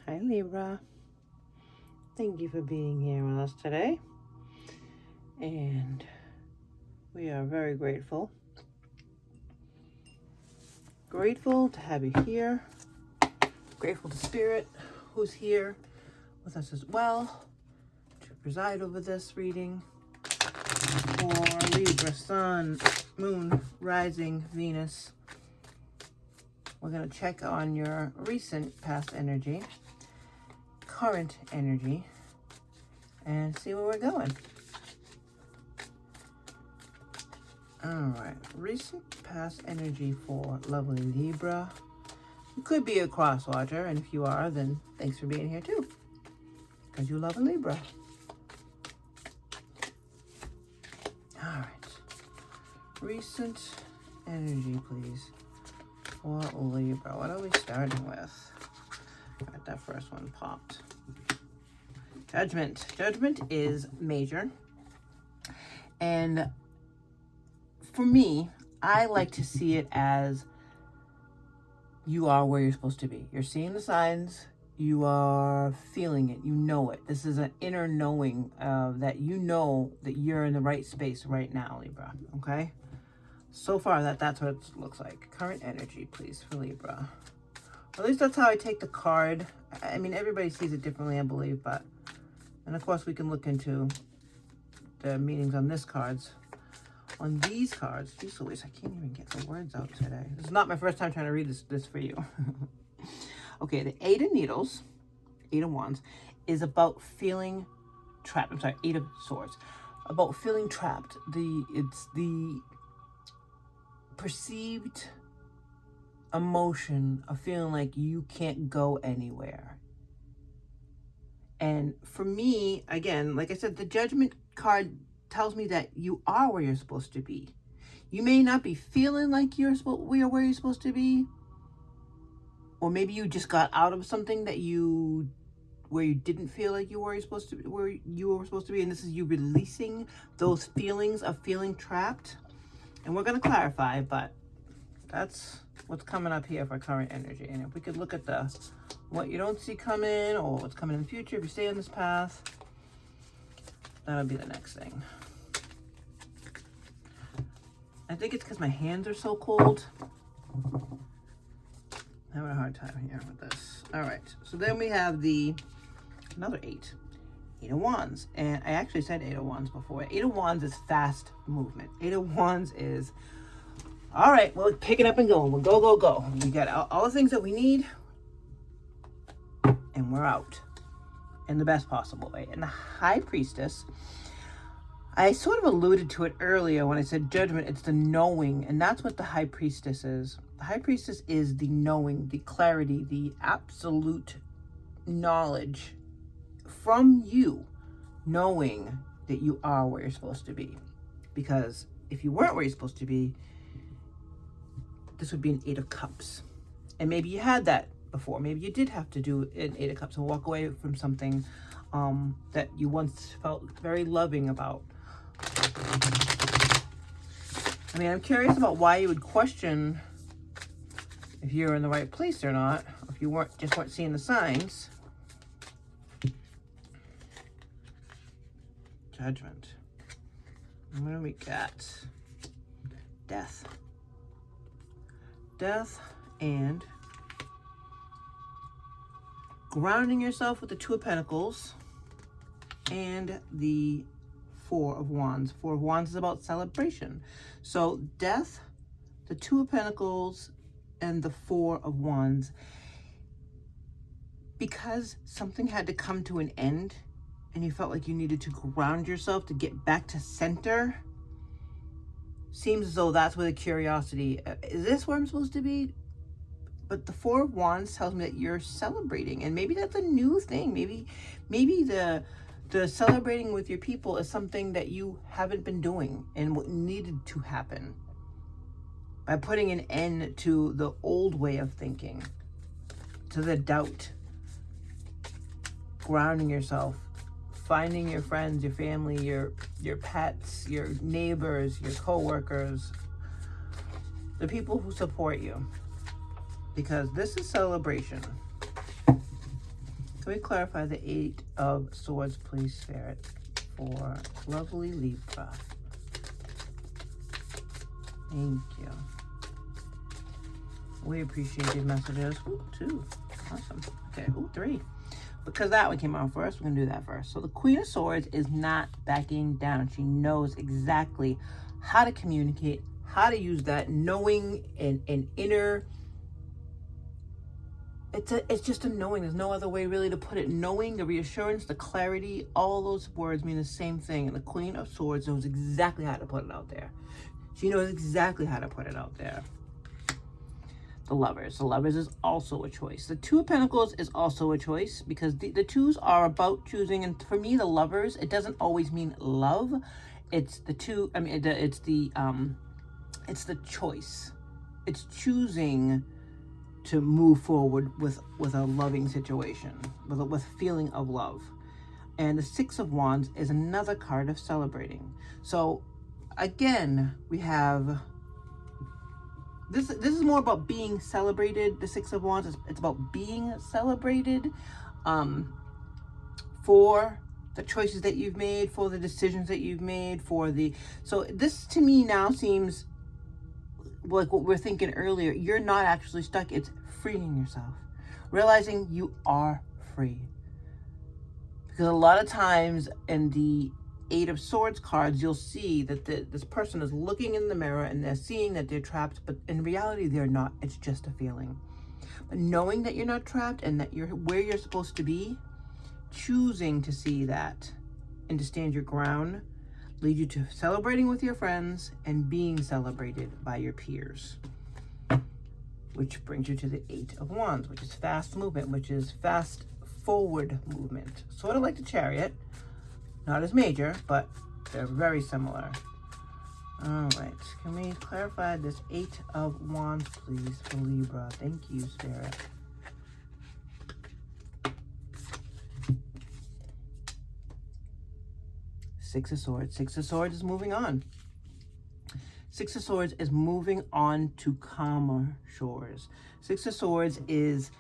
Hi Libra, thank you for being here with us today, and we are very grateful to have you here. Grateful to Spirit, who's here with us as well to preside over this reading for Libra, Sun, Moon, Rising, Venus. We're going to check on your recent past energy, current energy, and see where we're going. Alright, recent past energy for lovely Libra. You could be a cross watcher, and if you are, then thanks for being here too, because you love a Libra. Alright, recent energy, please, for Libra. What are we starting with? Got that first one popped. Judgment. Judgment is major, and for me, I like to see it as you are where you're supposed to be. You're seeing the signs, you are feeling it, you know it. This is an inner knowing that you know that you're in the right space right now, Libra, okay? So far, that's what it looks like. Current energy, please, for Libra. Or at least that's how I take the card. I mean, everybody sees it differently, I believe, but... And of course, we can look into the meanings on this cards. On these cards, geez Louise, I can't even get the words out today. This is not my first time trying to read this for you. Okay, the Eight of Needles, Eight of Wands, is about feeling trapped. I'm sorry, Eight of Swords. About feeling trapped. It's the perceived emotion of feeling like you can't go anywhere. And for me, again, like I said, the Judgment card tells me that you are where you're supposed to be. You may not be feeling like you're where you're supposed to be, or maybe you just got out of something where you didn't feel like you were supposed to be, where you were supposed to be, and this is you releasing those feelings of feeling trapped. And we're going to clarify, but that's what's coming up here for current energy. And if we could look at what you don't see coming or what's coming in the future, if you stay on this path, that'll be the next thing. I think it's because my hands are so cold. I'm having a hard time here with this. All right, so then we have another Eight of Wands. And I actually said Eight of Wands before. Eight of Wands is fast movement. Eight of Wands is, all right, we're picking up and going. We'll go. We got all the things that we need, and we're out in the best possible way. And the High Priestess, I sort of alluded to it earlier when I said Judgment. It's the knowing, and that's what the High Priestess is. The High Priestess is the knowing, the clarity, the absolute knowledge from you, knowing that you are where you're supposed to be. Because if you weren't where you're supposed to be, this would be an Eight of Cups. And maybe you had that before. Maybe you did have to do an Eight of Cups and walk away from something that you once felt very loving about. I mean, I'm curious about why you would question if you're in the right place or not, if you weren't seeing the signs. Judgment. And what do we got? Death. Death and grounding yourself with the Two of Pentacles and the Four of Wands. Four of Wands is about celebration. So death, the Two of Pentacles, and the Four of Wands. Because something had to come to an end and you felt like you needed to ground yourself to get back to center, seems as though that's where the curiosity, is this where I'm supposed to be? But the Four of Wands tells me that you're celebrating, and maybe that's a new thing. Maybe the celebrating with your people is something that you haven't been doing and what needed to happen by putting an end to the old way of thinking, to the doubt, grounding yourself, finding your friends, your family, your pets, your neighbors, your co-workers, the people who support you, because this is celebration. Can we clarify the Eight of Swords, please, Spirit, for lovely Libra? Thank you. We appreciate these messages. Ooh, 2. Awesome. Okay, ooh, 3. Because that one came out first, we're going to do that first. So the Queen of Swords is not backing down. She knows exactly how to communicate, how to use that, knowing and inner. It's just a knowing. There's no other way really to put it. Knowing, the reassurance, the clarity, all those words mean the same thing. And the Queen of Swords knows exactly how to put it out there. She knows exactly how to put it out there. The Lovers. The Lovers is also a choice. The Two of Pentacles is also a choice because the twos are about choosing. And for me, the Lovers, it doesn't always mean love. It's the two. I mean, it's the choice. It's choosing to move forward with a loving situation, with feeling of love. And the Six of Wands is another card of celebrating. So again, we have. This is more about being celebrated. The Six of Wands, it's about being celebrated for the choices that you've made, for the decisions that you've made, so this to me now seems like what we were thinking earlier. You're not actually stuck. It's freeing yourself. Realizing you are free. Because a lot of times in the Eight of Swords cards, you'll see that this person is looking in the mirror and they're seeing that they're trapped, but in reality they're not. It's just a feeling. But knowing that you're not trapped and that you're where you're supposed to be, choosing to see that and to stand your ground, lead you to celebrating with your friends and being celebrated by your peers. Which brings you to the Eight of Wands, which is fast movement, which is fast forward movement. Sort of like the Chariot. Not as major, but they're very similar. All right. Can we clarify this Eight of Wands, please, for Libra? Thank you, Spirit. Six of Swords. Six of Swords is moving on. Six of Swords is moving on to calmer shores. Six of Swords is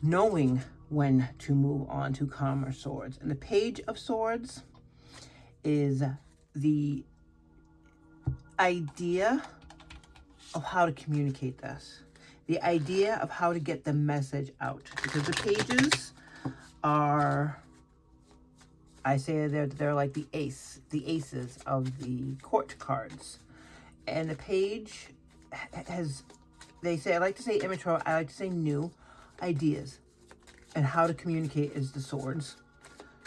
knowing when to move on to calmer swords. And the Page of Swords is the idea of how to communicate this. The idea of how to get the message out. Because the pages are, I say they're like the aces of the court cards. And the page has, they say, I like to say immature, I like to say new ideas. And how to communicate is the swords.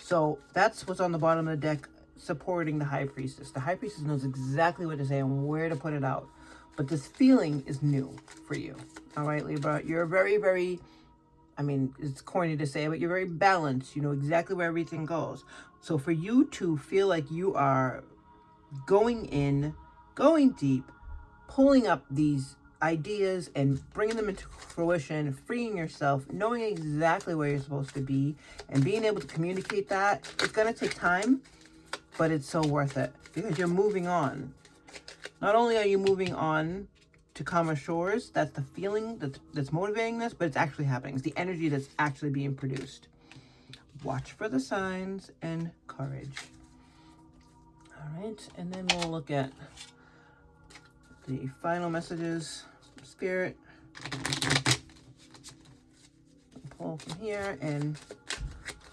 So that's what's on the bottom of the deck supporting the High Priestess. The High Priestess knows exactly what to say and where to put it out. But this feeling is new for you. All right, Libra, you're very, very, I mean, it's corny to say, but you're very balanced. You know exactly where everything goes. So for you to feel like you are going in, going deep, pulling up these ideas and bringing them into fruition, freeing yourself, knowing exactly where you're supposed to be, and being able to communicate that, it's going to take time, but it's so worth it because you're moving on. Not only are you moving on to calmer shores, that's the feeling that's motivating this, but it's actually happening. It's the energy that's actually being produced. Watch for the signs and courage. All right, and then we'll look at the final messages. Spirit, pull from here and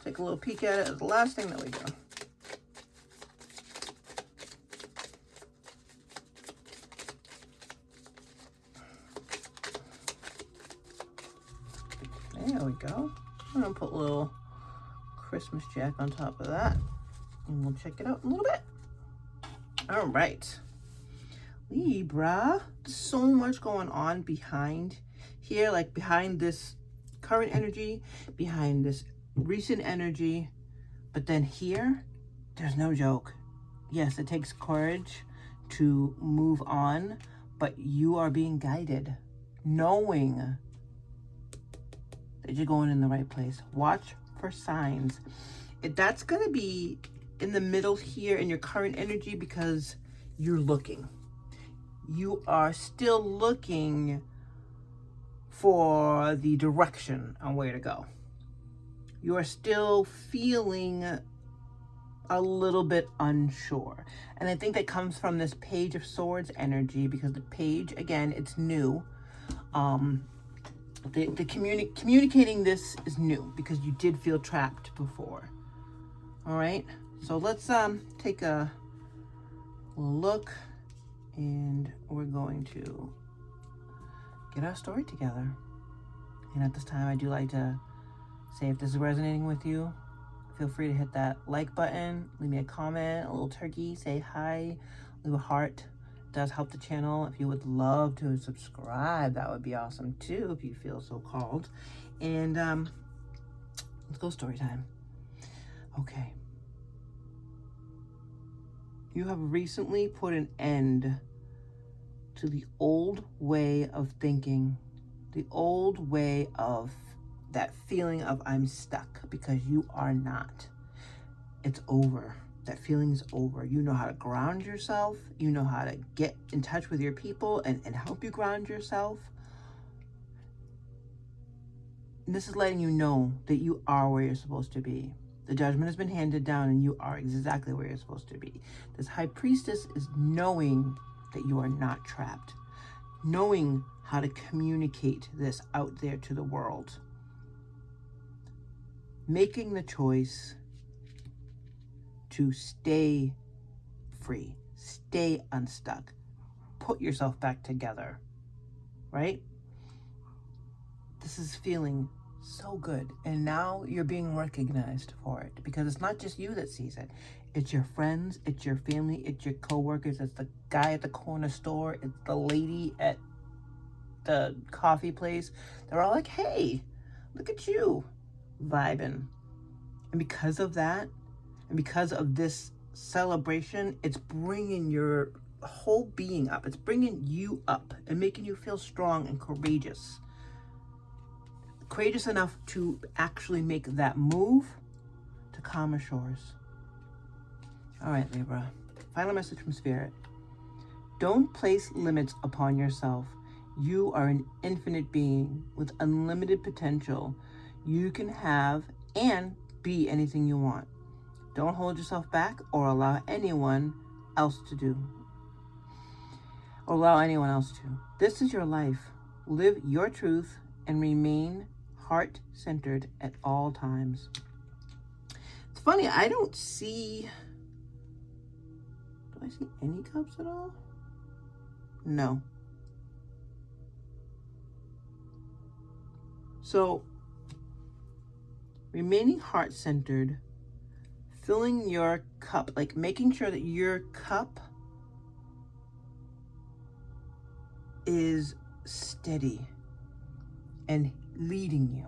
take a little peek at it. It's the last thing that we do. There we go. I'm gonna put a little Christmas Jack on top of that, and we'll check it out in a little bit. All right. Libra, so much going on behind here, like behind this current energy, behind this recent energy, but then here, there's no joke. Yes, it takes courage to move on, but you are being guided, knowing that you're going in the right place. Watch for signs. That's going to be in the middle here in your current energy because you're looking. You are still looking for the direction on where to go. You are still feeling a little bit unsure. And I think that comes from this Page of Swords energy, because the page, again, it's new. Communicating this is new because you did feel trapped before. All right, so let's take a look, and we're going to get our story together. And at this time, I do like to say, if this is resonating with you, feel free to hit that like button, leave me a comment, a little turkey, say hi, leave a heart. It does help the channel. If you would love to subscribe, that would be awesome too, if you feel so called. And let's go story time. Okay. You have recently put an end to the old way of thinking, the old way of that feeling of I'm stuck, because you are not. It's over. That feeling is over. You know how to ground yourself. You know how to get in touch with your people and help you ground yourself. And this is letting you know that you are where you're supposed to be. The judgment has been handed down and you are exactly where you're supposed to be. This high priestess is knowing that you are not trapped, knowing how to communicate this out there to the world, making the choice to stay free, stay unstuck, put yourself back together, right? This is feeling so good. And now you're being recognized for it, because it's not just you that sees it. It's your friends, it's your family, it's your coworkers, it's the guy at the corner store, it's the lady at the coffee place. They're all like, hey, look at you, vibing. And because of that, and because of this celebration, it's bringing your whole being up. It's bringing you up and making you feel strong and courageous. Courageous enough to actually make that move to calmer shores. All right, Libra. Final message from Spirit. Don't place limits upon yourself. You are an infinite being with unlimited potential. You can have and be anything you want. Don't hold yourself back or allow anyone else to do. Or allow anyone else to. This is your life. Live your truth and remain heart-centered at all times. It's funny, I don't see... Do I see any cups at all? No. So, remaining heart-centered, filling your cup, like making sure that your cup is steady and leading you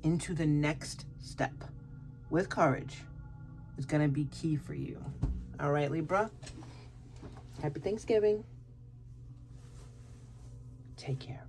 into the next step with courage is going to be key for you. All right, Libra. Happy Thanksgiving. Take care.